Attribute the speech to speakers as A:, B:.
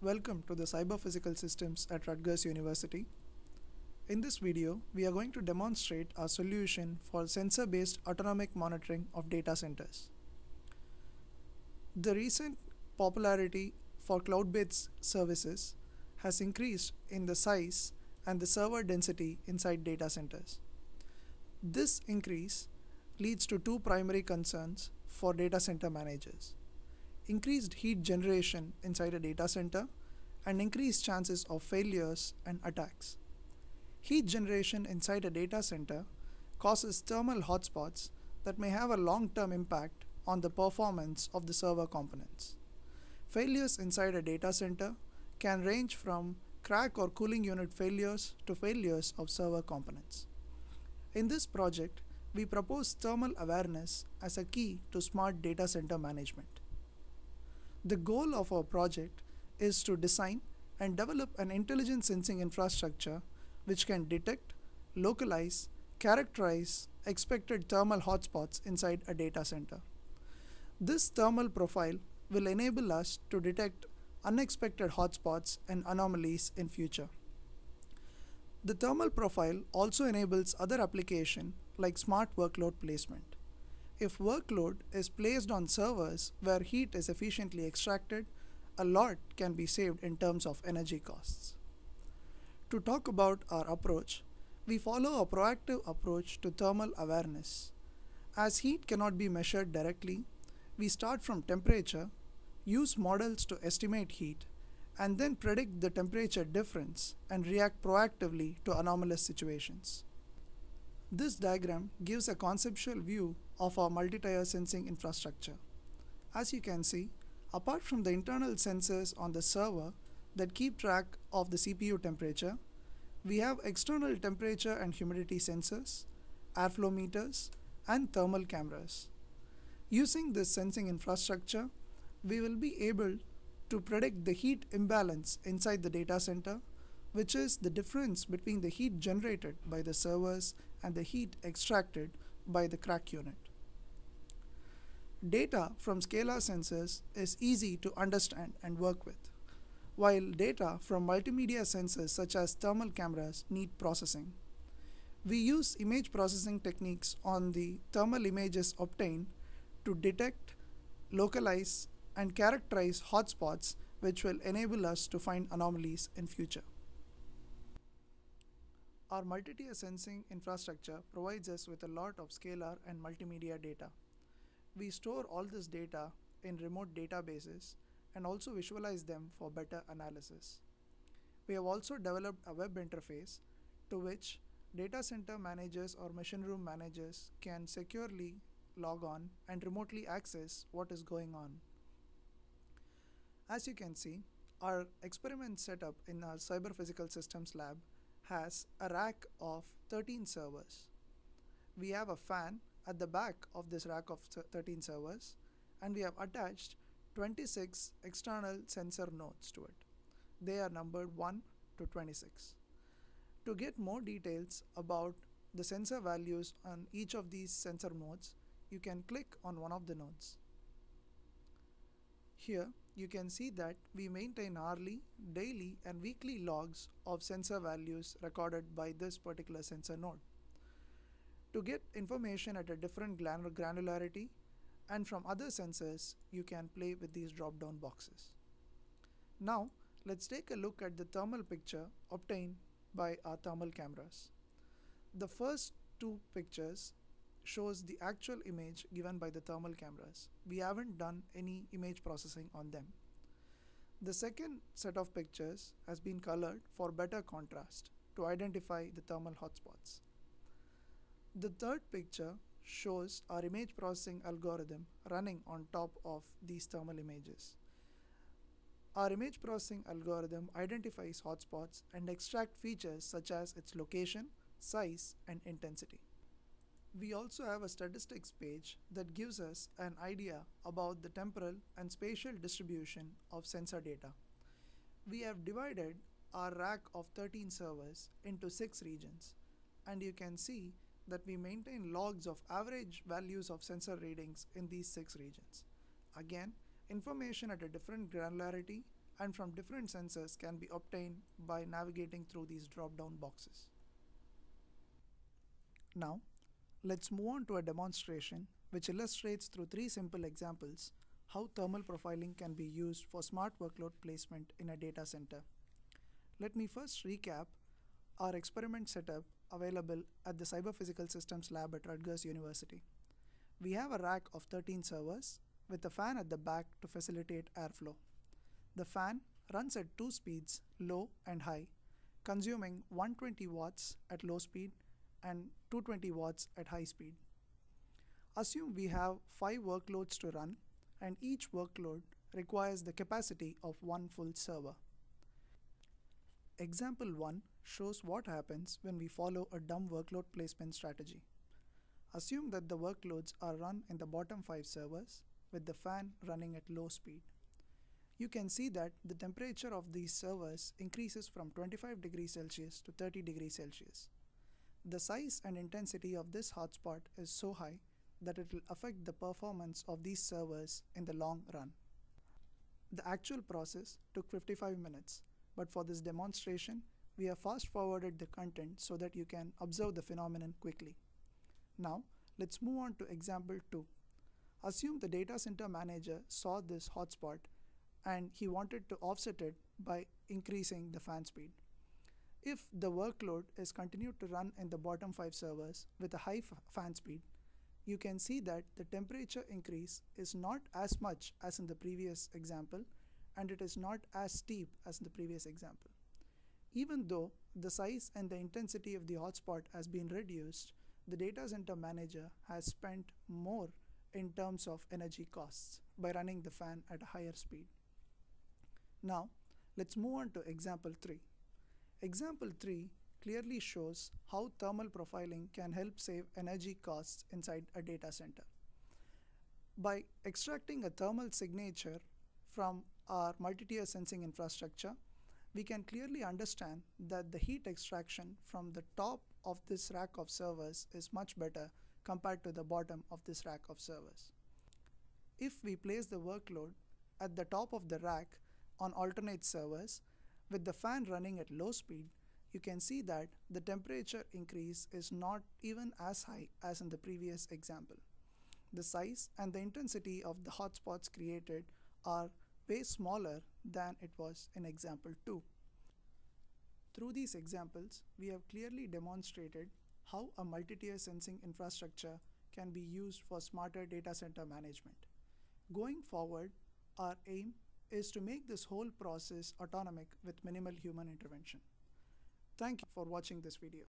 A: Welcome to the Cyber Physical Systems at Rutgers University. In this video, we are going to demonstrate our solution for sensor-based autonomic monitoring of data centers. The recent popularity for cloud-based services has increased in the size and the server density inside data centers. This increase leads to two primary concerns for data center managers: increased heat generation inside a data center and increased chances of failures and attacks. Heat generation inside a data center causes thermal hotspots that may have a long-term impact on the performance of the server components. Failures inside a data center can range from crack or cooling unit failures to failures of server components. In this project, we propose thermal awareness as a key to smart data center management. The goal of our project is to design and develop an intelligent sensing infrastructure which can detect, localize, characterize expected thermal hotspots inside a data center. This thermal profile will enable us to detect unexpected hotspots and anomalies in future. The thermal profile also enables other applications like smart workload placement. If workload is placed on servers where heat is efficiently extracted, a lot can be saved in terms of energy costs. To talk about our approach, we follow a proactive approach to thermal awareness. As heat cannot be measured directly, we start from temperature, use models to estimate heat, and then predict the temperature difference and react proactively to anomalous situations. This diagram gives a conceptual view of our multi-tier sensing infrastructure. As you can see, apart from the internal sensors on the server that keep track of the CPU temperature, we have external temperature and humidity sensors, airflow meters, and thermal cameras. Using this sensing infrastructure, we will be able to predict the heat imbalance inside the data center, which is the difference between the heat generated by the servers and the heat extracted by the crack unit. Data from scalar sensors is easy to understand and work with, while data from multimedia sensors such as thermal cameras need processing. We use image processing techniques on the thermal images obtained to detect, localize, and characterize hotspots, which will enable us to find anomalies in future. Our multi-tier sensing infrastructure provides us with a lot of scalar and multimedia data. We store all this data in remote databases and also visualize them for better analysis. We have also developed a web interface to which data center managers or machine room managers can securely log on and remotely access what is going on. As you can see, our experiment setup in our Cyber Physical Systems lab has a rack of 13 servers. We have a fan at the back of this rack of 13 servers, and we have attached 26 external sensor nodes to it. They are numbered 1 to 26. To get more details about the sensor values on each of these sensor nodes, you can click on one of the nodes. Here you can see that we maintain hourly, daily, and weekly logs of sensor values recorded by this particular sensor node. To get information at a different granularity and from other sensors, you can play with these drop-down boxes. Now let's take a look at the thermal picture obtained by our thermal cameras. The first two pictures shows the actual image given by the thermal cameras. We haven't done any image processing on them. The second set of pictures has been colored for better contrast to identify the thermal hotspots. The third picture shows our image processing algorithm running on top of these thermal images. Our image processing algorithm identifies hotspots and extracts features such as its location, size, and intensity. We also have a statistics page that gives us an idea about the temporal and spatial distribution of sensor data. We have divided our rack of 13 servers into 6 regions, and you can see that we maintain logs of average values of sensor readings in these 6 regions. Again, information at a different granularity and from different sensors can be obtained by navigating through these drop-down boxes. Now, let's move on to a demonstration which illustrates through 3 simple examples how thermal profiling can be used for smart workload placement in a data center. Let me first recap our experiment setup available at the Cyber Physical Systems lab at Rutgers University. We have a rack of 13 servers with a fan at the back to facilitate airflow. The fan runs at 2 speeds, low and high, consuming 120 watts at low speed and 220 watts at high speed. Assume we have 5 workloads to run, and each workload requires the capacity of 1 full server. Example 1 shows what happens when we follow a dumb workload placement strategy. Assume that the workloads are run in the bottom 5 servers with the fan running at low speed. You can see that the temperature of these servers increases from 25 degrees Celsius to 30 degrees Celsius. The size and intensity of this hotspot is so high that it will affect the performance of these servers in the long run. The actual process took 55 minutes, but for this demonstration, we have fast-forwarded the content so that you can observe the phenomenon quickly. Now, let's move on to example 2. Assume the data center manager saw this hotspot and he wanted to offset it by increasing the fan speed. If the workload is continued to run in the bottom 5 servers with a high fan speed, you can see that the temperature increase is not as much as in the previous example, and it is not as steep as in the previous example. Even though the size and the intensity of the hotspot has been reduced, the data center manager has spent more in terms of energy costs by running the fan at a higher speed. Now, let's move on to example 3. Example 3 clearly shows how thermal profiling can help save energy costs inside a data center. By extracting a thermal signature from our multi-tier sensing infrastructure, we can clearly understand that the heat extraction from the top of this rack of servers is much better compared to the bottom of this rack of servers. If we place the workload at the top of the rack on alternate servers with the fan running at low speed, you can see that the temperature increase is not even as high as in the previous example. The size and the intensity of the hotspots created are way smaller than it was in example 2. Through these examples, we have clearly demonstrated how a multi-tier sensing infrastructure can be used for smarter data center management. Going forward, our aim is to make this whole process autonomic with minimal human intervention. Thank you for watching this video.